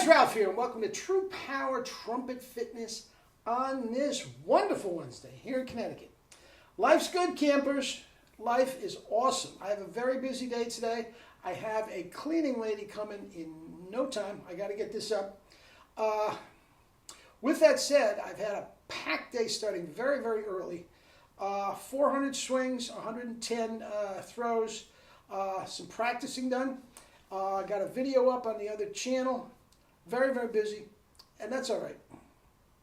Ralph here, and welcome to True Power Trumpet Fitness on this wonderful Wednesday here in Connecticut. Life's good, campers. Life is awesome. I have a very busy day today. I have a cleaning lady coming in no time. I got to get this up. With that said, I've had a packed day starting very, very early. 400 swings, 110 throws, some practicing done. Got a video up on the other channel. Very, very busy, and that's all right.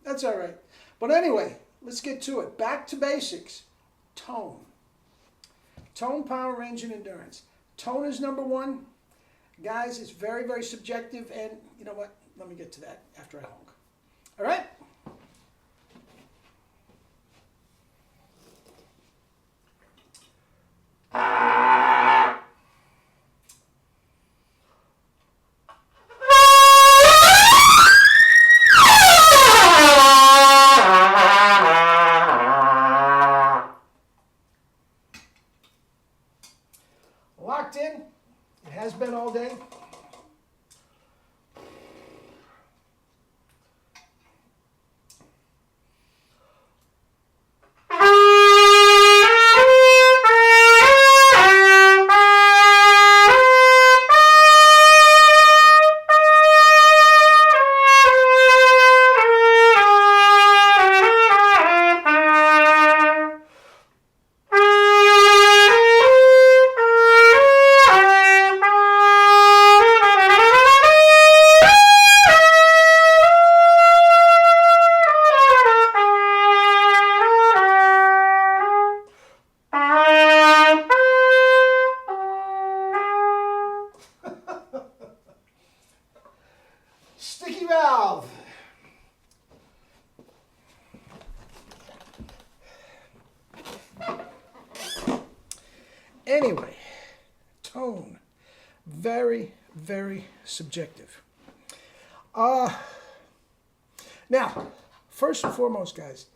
That's all right. But anyway, let's get to it. Back to basics. Tone. Tone, power, range, and endurance. Tone is number one. Guys, it's very, very subjective, and you know what? Let me get to that after I honk. All right? Locked in. It has been all day. Sticky valve. Anyway, tone. Very, very subjective. Now, first and foremost, guys,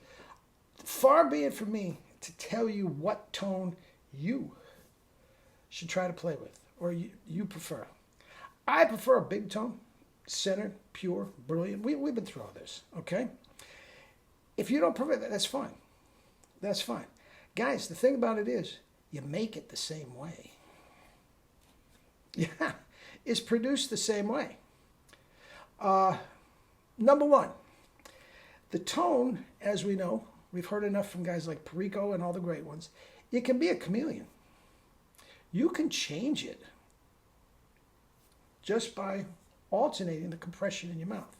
far be it from me to tell you what tone you should try to play with, or you prefer. I prefer a big tone. Centered, pure, brilliant. We've been through all this, okay? If you don't prefer that, that's fine. That's fine. Guys, the thing about it is, you make it the same way. Yeah, it's produced the same way. Number one, the tone, as we know, we've heard enough from guys like Perico and all the great ones, it can be a chameleon. You can change it just by alternating the compression in your mouth.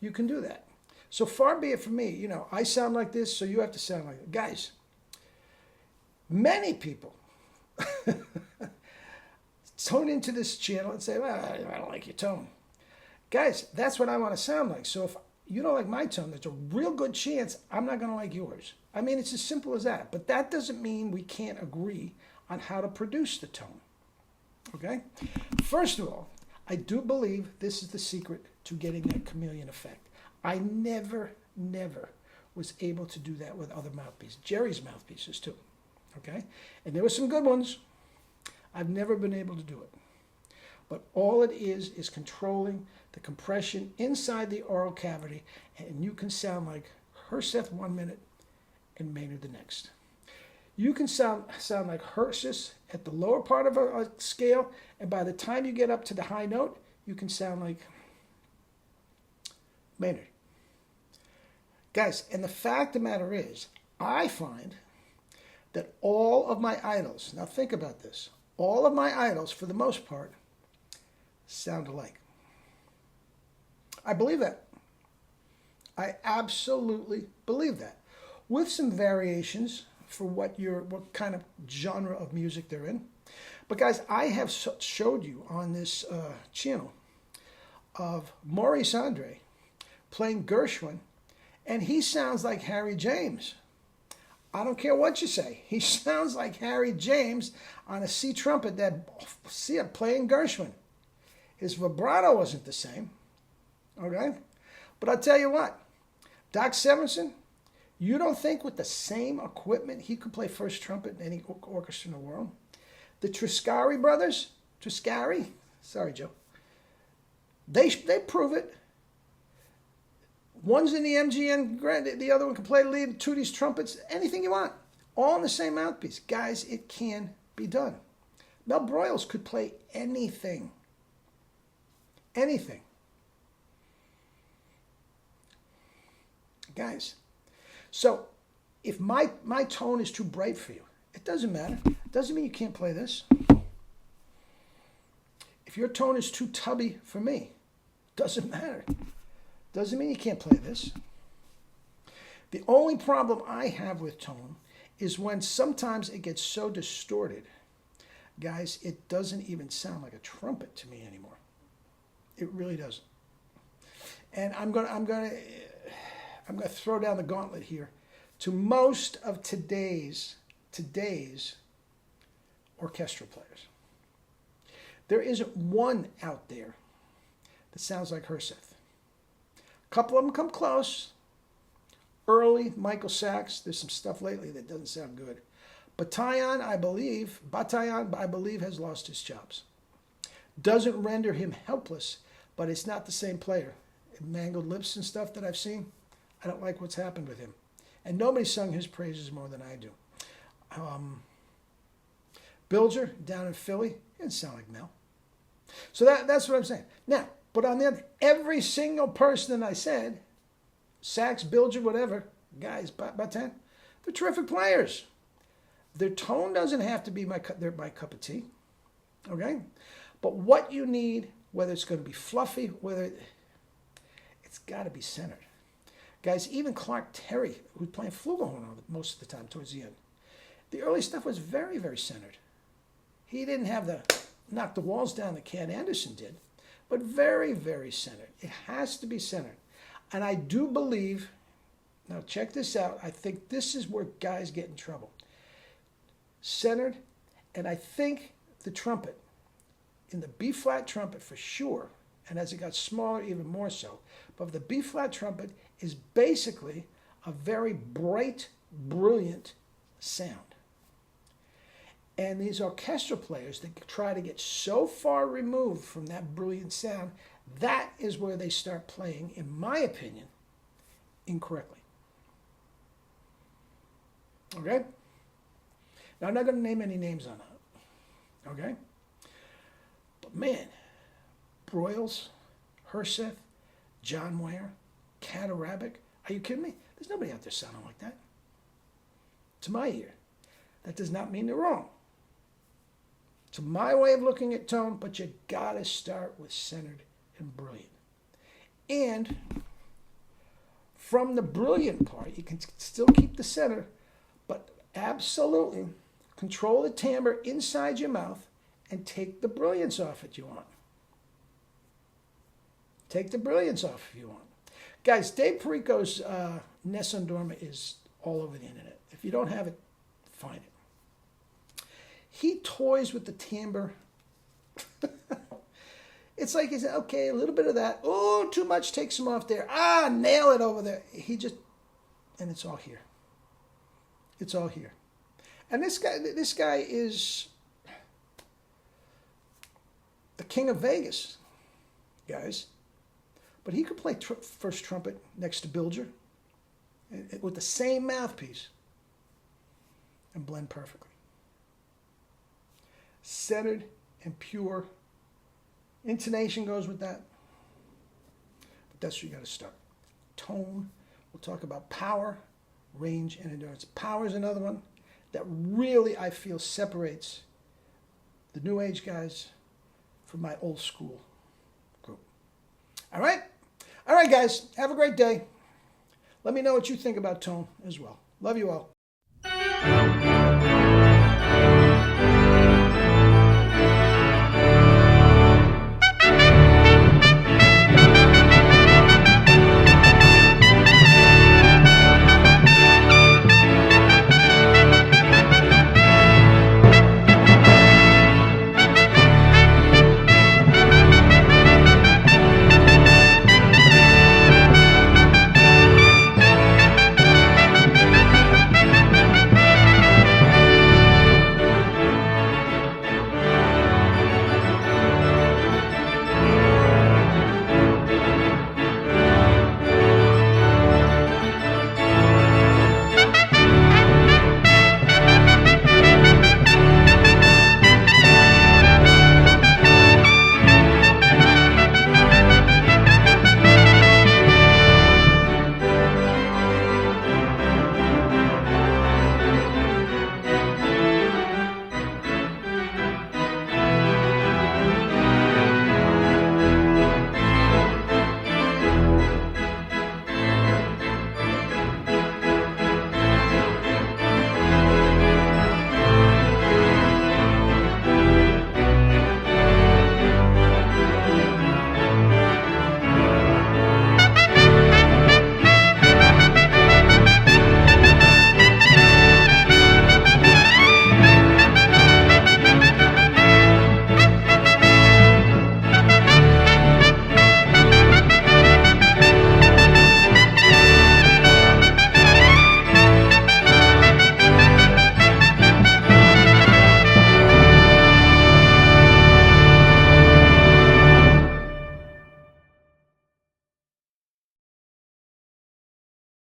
You can do that. So far be it from me, you know, I sound like this, so you have to sound like that. Guys, many people tune into this channel and say, well, I don't like your tone. Guys, that's what I want to sound like. So if you don't like my tone, there's a real good chance I'm not going to like yours. I mean, it's as simple as that. But that doesn't mean we can't agree on how to produce the tone. Okay? First of all, I do believe this is the secret to getting that chameleon effect. I never was able to do that with other mouthpieces. Jerry's mouthpieces too, okay? And there were some good ones. I've never been able to do it. But all it is controlling the compression inside the oral cavity, and you can sound like Herseth 1 minute and Maynard the next. You can sound like Herseth at the lower part of a scale, and by the time you get up to the high note, you can sound like Maynard. Guys, and the fact of the matter is, I find that all of my idols, now think about this, all of my idols, for the most part, sound alike. I believe that. I absolutely believe that. With some variations for what kind of genre of music they're in. But guys, I have showed you on this channel of Maurice Andre playing Gershwin, and he sounds like Harry James. I don't care what you say. He sounds like Harry James on a C trumpet playing Gershwin. His vibrato wasn't the same, okay? But I'll tell you what, Doc Severinsen, you don't think with the same equipment he could play first trumpet in any orchestra in the world? The Triscari brothers, sorry, Joe. They prove it. One's in the MGN, the other one can play the lead, Tootie's trumpets, anything you want. All in the same mouthpiece. Guys, it can be done. Mel Broyles could play anything. Anything. Guys, so if my tone is too bright for you, it doesn't matter. It doesn't mean you can't play this. If your tone is too tubby for me, doesn't matter. Doesn't mean you can't play this. The only problem I have with tone is when sometimes it gets so distorted. Guys, it doesn't even sound like a trumpet to me anymore. It really doesn't. And I'm gonna throw down the gauntlet here to most of today's orchestral players. There isn't one out there that sounds like Herseth. A couple of them come close. Early Michael Sachs. There's some stuff lately that doesn't sound good. Batayan, I believe, has lost his chops. Doesn't render him helpless, but it's not the same player. Mangled lips and stuff that I've seen, I don't like what's happened with him. And nobody sung his praises more than I do. Bilger down in Philly, he didn't sound like Mel. So that's what I'm saying. Now, but on the other, every single person that I said, Sachs, Bilger, whatever, guys, Batan, they're terrific players. Their tone doesn't have to be my cup of tea, okay? But what you need, whether it's going to be fluffy, it's got to be centered. Guys, even Clark Terry, who's playing flugelhorn most of the time towards the end, the early stuff was very, very centered. He didn't have the knock the walls down that Cat Anderson did, but very, very centered. It has to be centered. And I do believe, now check this out, I think this is where guys get in trouble. Centered, and I think the trumpet, in the B-flat trumpet for sure, and as it got smaller even more so, but the B-flat trumpet is basically a very bright, brilliant sound. And these orchestral players that try to get so far removed from that brilliant sound, that is where they start playing, in my opinion, incorrectly. Okay? Now, I'm not going to name any names on that. Okay? But man, Broyles, Herseth, John Ware, Cat Arabic, are you kidding me? There's nobody out there sounding like that. To my ear. That does not mean they're wrong. To my way of looking at tone, but you gotta start with centered and brilliant. And from the brilliant part, you can still keep the center, but absolutely control the timbre inside your mouth and take the brilliance off if you want. Take the brilliance off if you want. Guys, Dave Perico's Nessun Dorma is all over the internet. If you don't have it, find it. He toys with the timbre. It's like he said, okay, a little bit of that. Oh, too much takes him off there. Ah, nail it over there. And it's all here. It's all here. And this guy is the king of Vegas, guys. But he could play first trumpet next to Bilger with the same mouthpiece and blend perfectly. Centered and pure. Intonation goes with that. But that's where you got to start. Tone. We'll talk about power, range, and endurance. Power is another one that really, I feel, separates the new age guys from my old school group. All right? All right, guys. Have a great day. Let me know what you think about tone as well. Love you all.